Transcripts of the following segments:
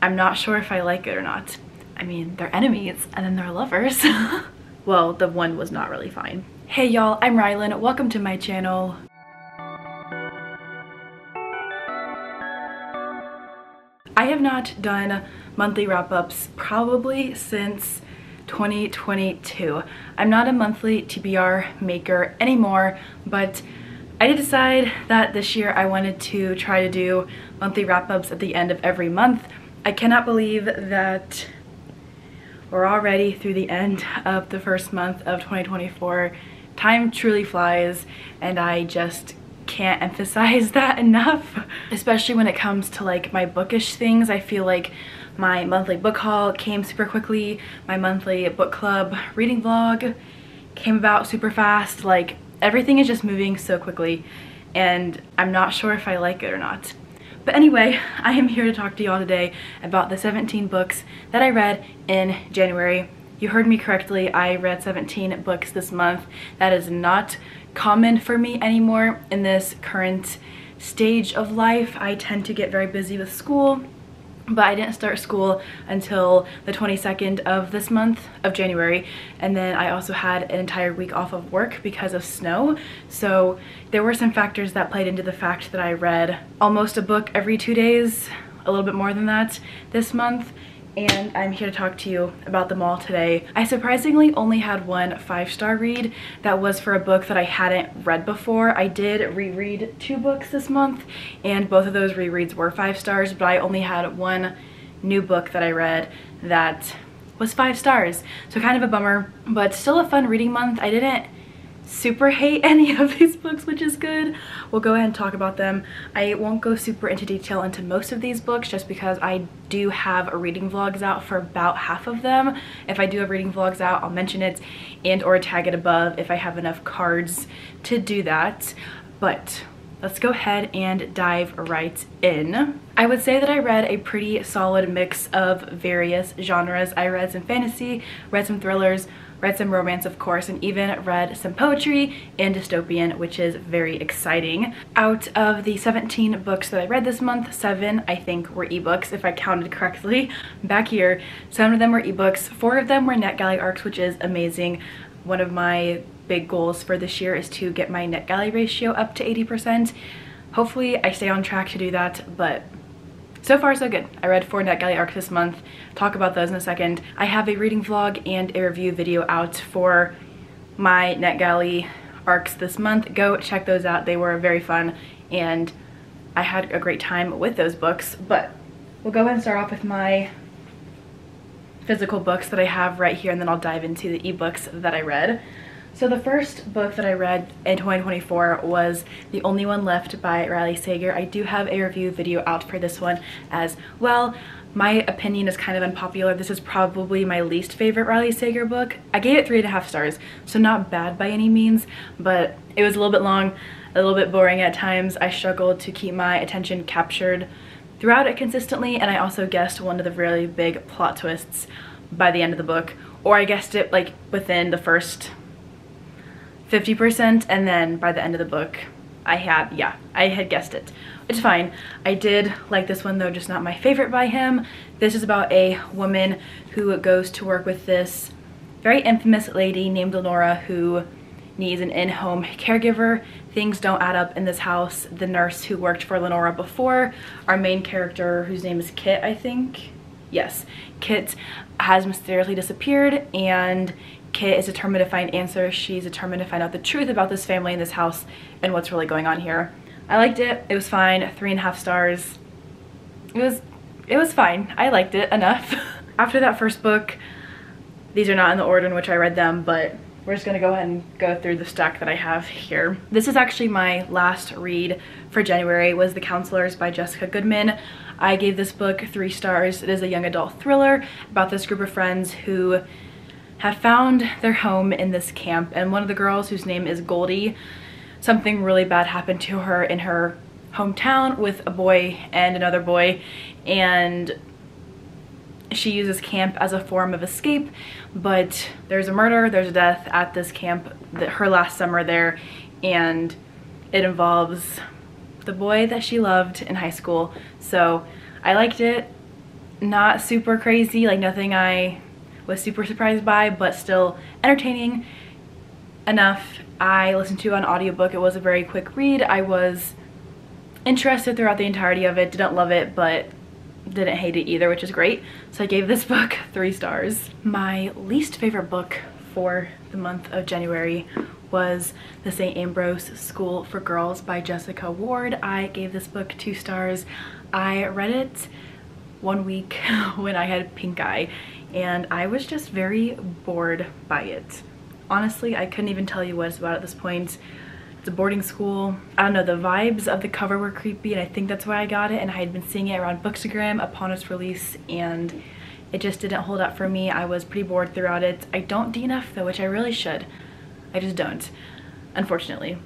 I'm not sure if I like it or not. I mean, they're enemies and then they're lovers. Well, the one was not really fine. Hey y'all, I'm Rylan. Welcome to my channel. I have not done monthly wrap-ups probably since 2022. I'm not a monthly TBR maker anymore, but I did decide that this year I wanted to try to do monthly wrap-ups at the end of every month. I cannot believe that we're already through the end of the first month of 2024. Time truly flies, and I just can't emphasize that enough, especially when it comes to like my bookish things. I feel like my monthly book haul came super quickly, my monthly book club reading vlog came about super fast. Like, everything is just moving so quickly and I'm not sure if I like it or not. But anyway, I am here to talk to y'all today about the 17 books that I read in January. You heard me correctly, I read 17 books this month. That is not common for me anymore in this current stage of life. I tend to get very busy with school, but I didn't start school until the 22nd of this month of January, and then I also had an entire week off of work because of snow. So there were some factors that played into the fact that I read almost a book every 2 days, a little bit more than that this month, and I'm here to talk to you about them all today. I surprisingly only had one 5-star read that was for a book that I hadn't read before. I did reread 2 books this month, and both of those rereads were 5 stars, but I only had one new book that I read that was 5 stars. So kind of a bummer, but still a fun reading month. I didn't super hate any of these books, which is good. We'll go ahead and talk about them. I won't go super into detail into most of these books just because I do have reading vlogs out for about half of them. If I do have reading vlogs out, I'll mention it and or tag it above if I have enough cards to do that. But let's go ahead and dive right in. I would say that I read a pretty solid mix of various genres. I read some fantasy, read some thrillers, read some romance, of course, and even read some poetry and dystopian, which is very exciting. Out of the 17 books that I read this month, 7 I think were ebooks, if I counted correctly back here. 7 of them were ebooks, 4 of them were NetGalley arcs, which is amazing. One of my big goals for this year is to get my NetGalley ratio up to 80%. Hopefully I stay on track to do that, but so far so good. I read 4 NetGalley arcs this month. Talk about those in a second. I have a reading vlog and a review video out for my NetGalley arcs this month. Go check those out. They were very fun and I had a great time with those books. But we'll go ahead and start off with my physical books that I have right here, and then I'll dive into the ebooks that I read. So the first book that I read in 2024 was The Only One Left by Riley Sager. I do have a review video out for this one as well. My opinion is kind of unpopular. This is probably my least favorite Riley Sager book. I gave it 3.5 stars, so not bad by any means, but it was a little bit long, a little bit boring at times. I struggled to keep my attention captured throughout it consistently, and I also guessed one of the really big plot twists by the end of the book, or I guessed it like within the first 50%, and then by the end of the book I had guessed it. It's fine. I did like this one though, just not my favorite by him. This is about a woman who goes to work with this very infamous lady named Lenora who needs an in-home caregiver. Things don't add up in this house. The nurse who worked for Lenora before, our main character whose name is Kit, I think. Yes, Kit has mysteriously disappeared, and Kit is determined to find answers. She's determined to find out the truth about this family and this house and what's really going on here. I liked it. It was fine. 3.5 stars. It was fine. I liked it enough. After that first book, these are not in the order in which I read them, but we're just gonna go ahead and go through the stack that I have here. This is actually my last read for January, was The Counselors by Jessica Goodman. I gave this book 3 stars. It is a young adult thriller about this group of friends who have found their home in this camp, and one of the girls, whose name is Goldie, something really bad happened to her in her hometown with a boy and another boy, and she uses camp as a form of escape, but there's a murder, there's a death at this camp, her last summer there, and it involves the boy that she loved in high school. So I liked it. Not super crazy, like nothing I was super surprised by, but still entertaining enough. I listened to an audiobook. It was a very quick read. I was interested throughout the entirety of it. Didn't love it, but didn't hate it either, which is great. So I gave this book 3 stars. My least favorite book for the month of January was The St. Ambrose School for Girls by Jessica Ward. I gave this book 2 stars. I read it one week when I had pink eye, and I was just very bored by it. Honestly, I couldn't even tell you what it's about at this point. It's a boarding school. I don't know, the vibes of the cover were creepy, and I think that's why I got it, and I had been seeing it around Bookstagram upon its release, and it just didn't hold up for me. I was pretty bored throughout it. I don't DNF though, which I really should. I just don't, unfortunately.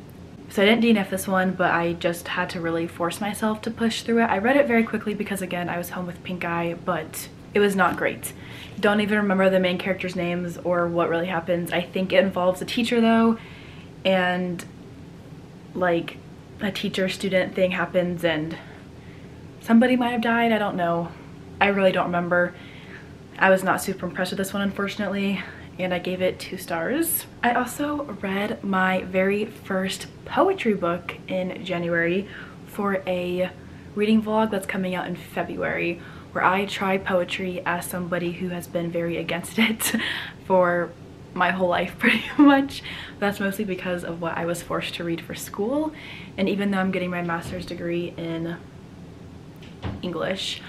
So I didn't DNF this one, but I just had to really force myself to push through it. I read it very quickly because, again, I was home with pink eye, but it was not great. Don't even remember the main characters' names or what really happens. I think it involves a teacher though, and like a teacher-student thing happens and somebody might have died. I don't know. I really don't remember. I was not super impressed with this one, unfortunately, and I gave it 2 stars. I also read my very first poetry book in January for a reading vlog that's coming out in February, where I try poetry as somebody who has been very against it for my whole life pretty much. That's mostly because of what I was forced to read for school, and even though I'm getting my master's degree in English,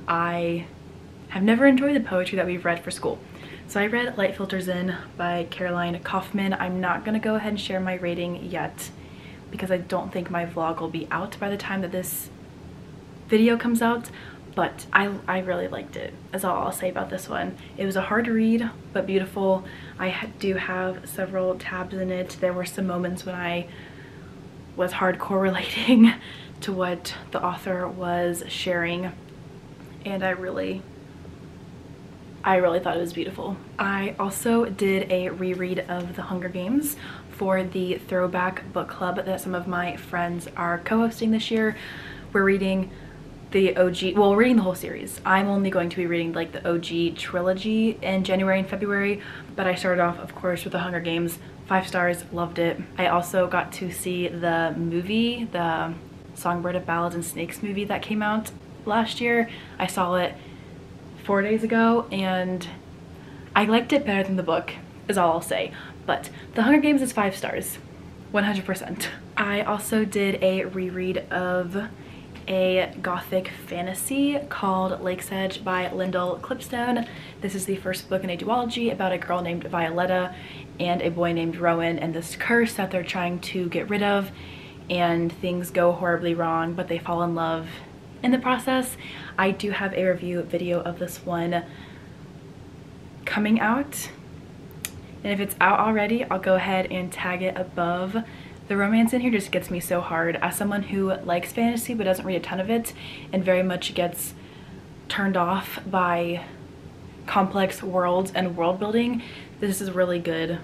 I have never enjoyed the poetry that we've read for school. So I read Light Filters In by Caroline Kaufman. I'm not gonna go ahead and share my rating yet because I don't think my vlog will be out by the time that this video comes out, but I really liked it. That's all I'll say about this one. It was a hard read, but beautiful. I do have several tabs in it. There were some moments when I was hardcore relating to what the author was sharing, and I really thought it was beautiful. I also did a reread of The Hunger Games for the Throwback Book Club that some of my friends are co-hosting this year. We're reading the OG, well, we're reading the whole series. I'm only going to be reading like the OG trilogy in January and February, but I started off, of course, with The Hunger Games. 5 stars, loved it. I also got to see the movie, the Songbird of Ballads and Snakes movie that came out last year. I saw it 4 days ago, and I liked it better than the book, is all I'll say. But The Hunger Games is 5 stars, 100%. I also did a reread of a gothic fantasy called Lake's Edge by Lyndall Clipstone. This is the first book in a duology about a girl named Violetta and a boy named Rowan and this curse that they're trying to get rid of, and things go horribly wrong, but they fall in love in the process. I do have a review video of this one coming out, and if it's out already, I'll go ahead and tag it above. The romance in here just gets me so hard. As someone who likes fantasy but doesn't read a ton of it and very much gets turned off by complex worlds and world building, this is a really good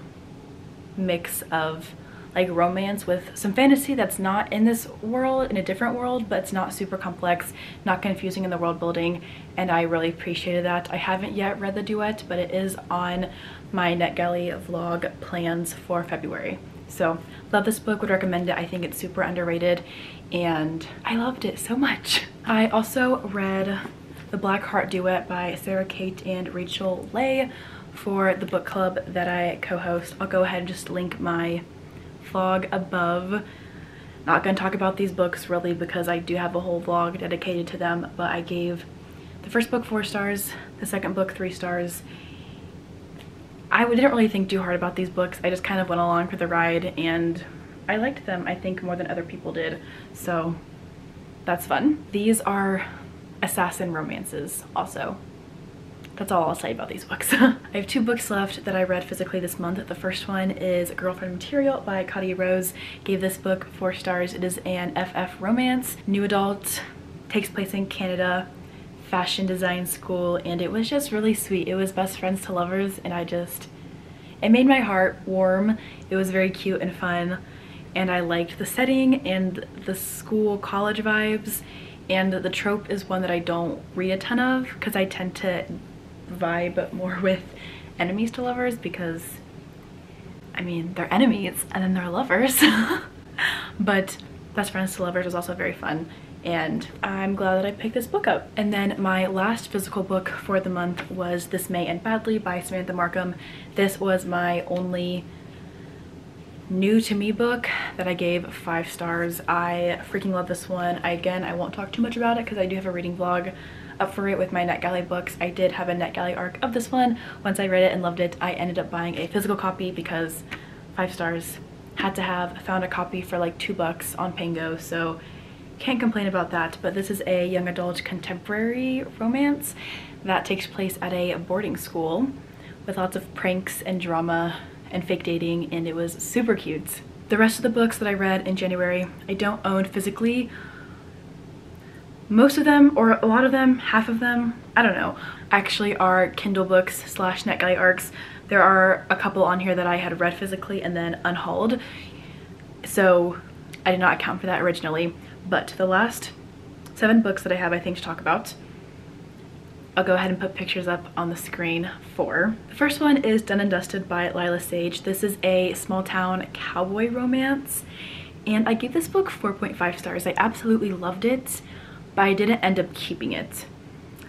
mix of like romance with some fantasy that's not in this world, in a different world, but it's not super complex, not confusing in the world building, and I really appreciated that. I haven't yet read the duet, but it is on my NetGalley vlog plans for February. So love this book, would recommend it. I think it's super underrated and I loved it so much. I also read The Black Heart Duet by Sarah Kate and Rachel Leigh for the book club that I co-host. I'll go ahead and just link my vlog above. Not gonna talk about these books really because I do have a whole vlog dedicated to them, but I gave the first book 4 stars, the second book 3 stars. I didn't really think too hard about these books. I just kind of went along for the ride and I liked them, I think, more than other people did. So that's fun. These are assassin romances also. That's all I'll say about these books. I have 2 books left that I read physically this month. The first one is Girlfriend Material by Katia Rose. Gave this book 4 stars. It is an FF romance, new adult, takes place in Canada, fashion design school, and it was just really sweet. It was best friends to lovers, and it made my heart warm. It was very cute and fun, and I liked the setting and the school college vibes, and the trope is one that I don't read a ton of because I tend to vibe more with enemies to lovers, because I mean, they're enemies and then they're lovers. But best friends to lovers is also very fun, and I'm glad that I picked this book up. And then my last physical book for the month was This May End Badly by Samantha Markham. This was my only new to me book that I gave 5 stars. I freaking love this one. I won't talk too much about it because I do have a reading vlog up for it with my NetGalley books. I did have a NetGalley arc of this one. Once I read it and loved it, I ended up buying a physical copy because 5 stars. Had to have. Found a copy for like $2 on Pango, so can't complain about that. But this is a young adult contemporary romance that takes place at a boarding school with lots of pranks and drama and fake dating, and it was super cute. The rest of the books that I read in January, I don't own physically. Most of them, or a lot of them, half of them, I don't know, actually are Kindle books / NetGalley arcs. There are a couple on here that I had read physically and then unhauled, so I did not account for that originally. But the last 7 books that I have, I think, to talk about, I'll go ahead and put pictures up on the screen for. The first one is Done and Dusted by Lila Sage. This is a small town cowboy romance, and I gave this book 4.5 stars. I absolutely loved it, but I didn't end up keeping it.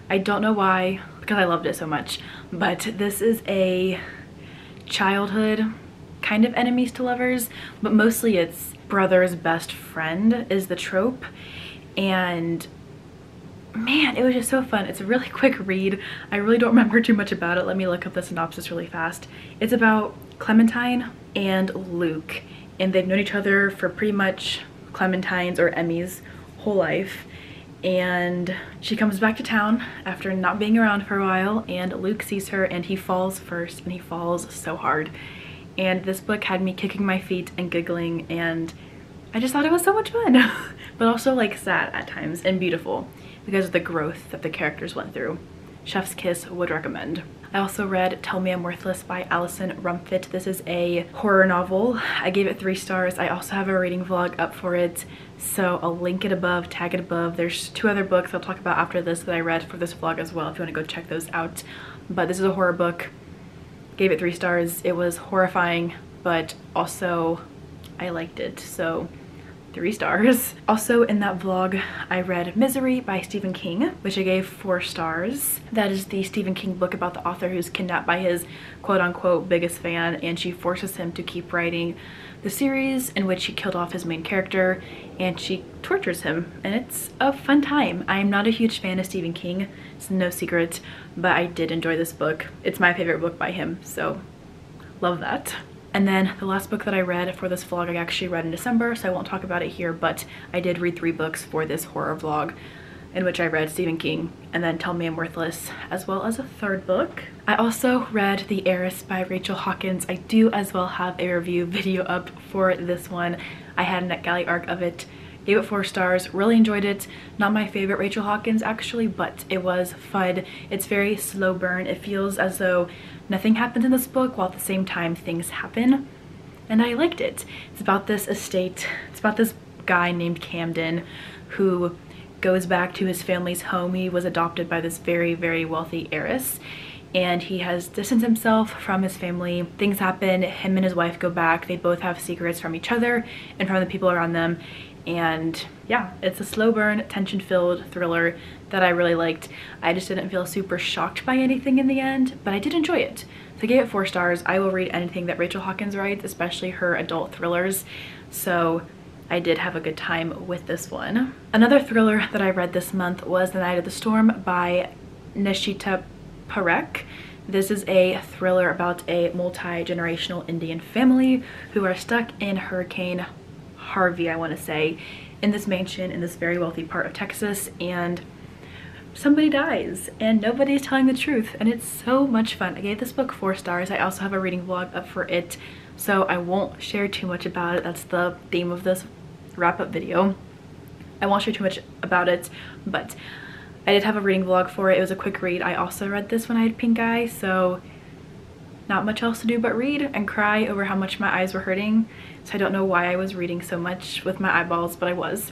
I don't know why, because I loved it so much, but this is a childhood kind of enemies to lovers, but mostly it's brother's best friend is the trope. And man, it was just so fun. It's a really quick read. I really don't remember too much about it. Let me look up the synopsis really fast. It's about Clementine and Luke, and they've known each other for pretty much Clementine's or Emmy's whole life. And she comes back to town after not being around for a while, and Luke sees her and he falls first, and he falls so hard. And this book had me kicking my feet and giggling, and I just thought it was so much fun. But also like sad at times and beautiful because of the growth that the characters went through. Chef's kiss, would recommend. I also read Tell Me I'm Worthless by Allison Rumfitt. This is a horror novel. I gave it 3 stars. I also have a reading vlog up for it, so I'll link it above, tag it above. There's 2 other books I'll talk about after this that I read for this vlog as well if you want to go check those out. But this is a horror book. Gave it 3 stars. It was horrifying, but also I liked it, so 3 stars. Also in that vlog, I read Misery by Stephen King, which I gave 4 stars. That is the Stephen King book about the author who's kidnapped by his quote-unquote biggest fan, and she forces him to keep writing the series in which he killed off his main character, and she tortures him, and it's a fun time. I am not a huge fan of Stephen King, it's no secret, but I did enjoy this book. It's my favorite book by him, so love that. And then the last book that I read for this vlog I actually read in December, so I won't talk about it here, but I did read 3 books for this horror vlog in which I read Stephen King and then Tell Me I'm Worthless, as well as a 3rd book. I also read The Heiress by Rachel Hawkins. I do as well have a review video up for this one. I had a NetGalley arc of it. Gave it 4 stars, really enjoyed it. Not my favorite Rachel Hawkins actually, but it was fun. It's very slow burn. It feels as though nothing happens in this book while at the same time things happen, and I liked it. It's about this estate. It's about this guy named Camden who goes back to his family's home. He was adopted by this very, very wealthy heiress, and he has distanced himself from his family. Things happen, him and his wife go back. They both have secrets from each other and from the people around them. And yeah, it's a slow burn, tension-filled thriller that I really liked. I just didn't feel super shocked by anything in the end, but I did enjoy it. So I gave it 4 stars. I will read anything that Rachel Hawkins writes, especially her adult thrillers. So I did have a good time with this one. Another thriller that I read this month was The Night of the Storm by Nishita Parekh. This is a thriller about a multi-generational Indian family who are stuck in Hurricane Harvey, I want to say, in this mansion in this very wealthy part of Texas, and somebody dies and nobody's telling the truth, and it's so much fun. I gave this book 4 stars. I also have a reading vlog up for it, so I won't share too much about it. That's the theme of this wrap-up video. I won't share too much about it, but I did have a reading vlog for it. It was a quick read. I also read this when I had pink eye, so not much else to do but read and cry over how much my eyes were hurting. So I don't know why I was reading so much with my eyeballs, but I was.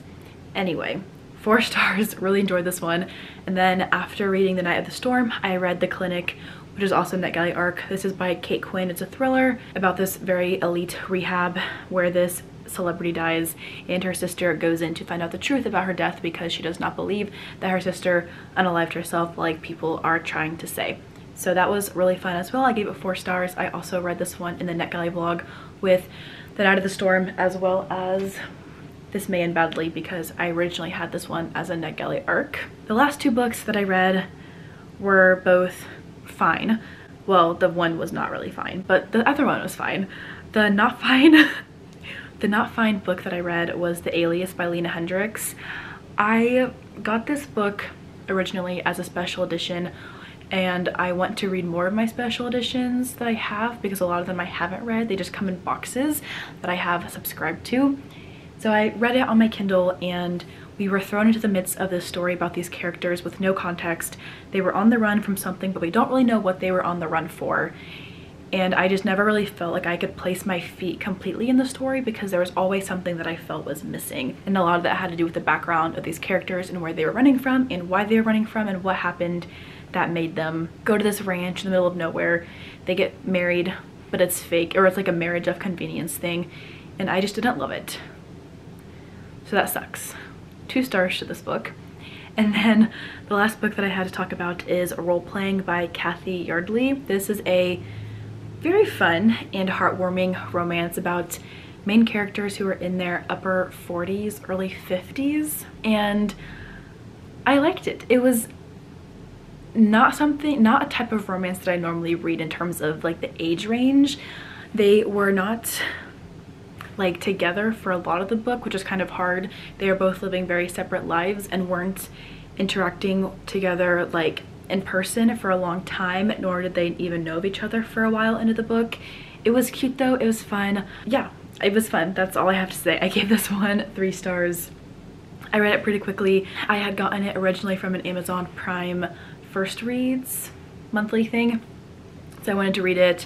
Anyway, 4 stars, really enjoyed this one. And then after reading The Night of the Storm, I read The Clinic, which is also a NetGalley arc. This is by Kate Quinn. It's a thriller about this very elite rehab where this celebrity dies and her sister goes in to find out the truth about her death because she does not believe that her sister unalived herself like people are trying to say. So that was really fun as well. I gave it 4 stars. I also read this one in the NetGalley vlog with The Night of the Storm as well as This May End Badly because I originally had this one as a NetGalley arc. The last 2 books that I read were both fine. Well, the one was not really fine, but the other one was fine. The not fine the not fine book that I read was The Alias by Lena Hendricks. I got this book originally as a special edition and I want to read more of my special editions that I have because a lot of them I haven't read. They just come in boxes that I have subscribed to. So I read it on my Kindle and we were thrown into the midst of this story about these characters with no context. They were on the run from something, but we don't really know what they were on the run for. And I just never really felt like I could place my feet completely in the story because there was always something that I felt was missing. And a lot of that had to do with the background of these characters and where they were running from and why they were running from and what happened that made them go to this ranch in the middle of nowhere. They get married, but it's fake, or it's like a marriage of convenience thing. And I just didn't love it. So that sucks. 2 stars to this book. And then the last book that I had to talk about is Role Playing by Kathy Yardley. This is a very fun and heartwarming romance about main characters who are in their upper 40s, early 50s, and I liked it. It was not a type of romance that I normally read in terms of like the age range. They were not like together for a lot of the book, which is kind of hard. They are both living very separate lives and weren't interacting together like in person for a long time, nor did they even know of each other for a while into the book. It was cute though, it was fun. Yeah, it was fun. That's all I have to say. I gave this one 3 stars. I read it pretty quickly. I had gotten it originally from an Amazon Prime first reads monthly thing, so I wanted to read it.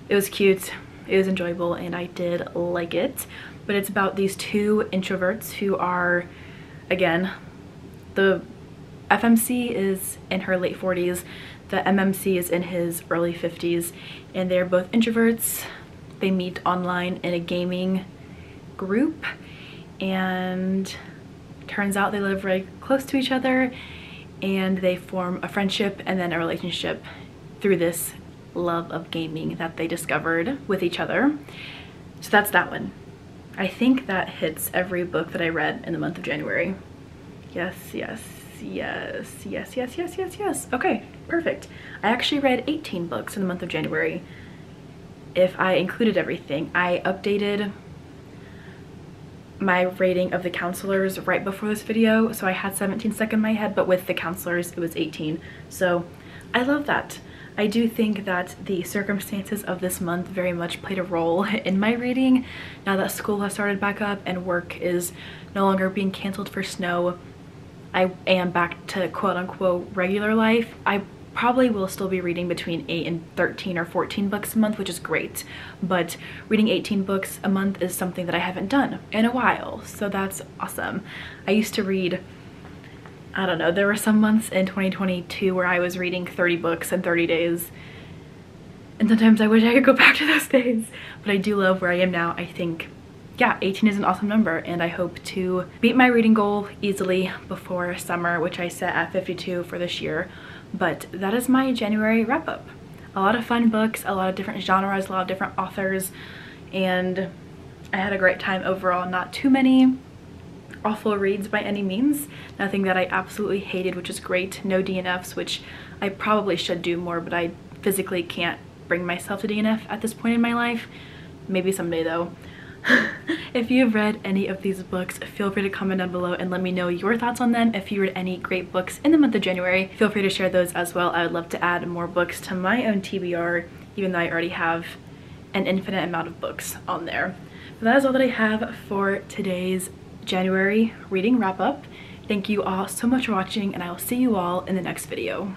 It was cute, it was enjoyable, and I did like it. But it's about these 2 introverts who are, again, the FMC is in her late 40s, the MMC is in his early 50s, and they're both introverts. They meet online in a gaming group, and turns out they live very close to each other, and they form a friendship and then a relationship through this love of gaming that they discovered with each other. So that's that one. I think that hits every book that I read in the month of January. Yes, yes, yes, yes, yes, yes, yes, yes. Okay, perfect. I actually read 18 books in the month of January. If I included everything, I updated my rating of The Counselors right before this video, so I had 17 stuck in my head, but with The Counselors it was 18. So I love that. I do think that the circumstances of this month very much played a role in my reading. Now that school has started back up and work is no longer being canceled for snow, I am back to quote-unquote regular life. I probably will still be reading between 8 and 13 or 14 books a month, which is great, but reading 18 books a month is something that I haven't done in a while, so that's awesome. I used to read, I don't know, there were some months in 2022 where I was reading 30 books in 30 days, and sometimes I wish I could go back to those days, but I do love where I am now. I think, yeah, 18 is an awesome number, and I hope to beat my reading goal easily before summer, which I set at 52 for this year. But that is my January wrap up. A lot of fun books, a lot of different genres, a lot of different authors, and I had a great time overall. Not too many awful reads by any means. Nothing that I absolutely hated, which is great. No DNFs, which I probably should do more, but I physically can't bring myself to DNF at this point in my life. Maybe someday though. If you've read any of these books, feel free to comment down below and let me know your thoughts on them. If you read any great books in the month of January, feel free to share those as well. I would love to add more books to my own TBR, even though I already have an infinite amount of books on there. But that is all that I have for today's January reading wrap up. Thank you all so much for watching, and I will see you all in the next video.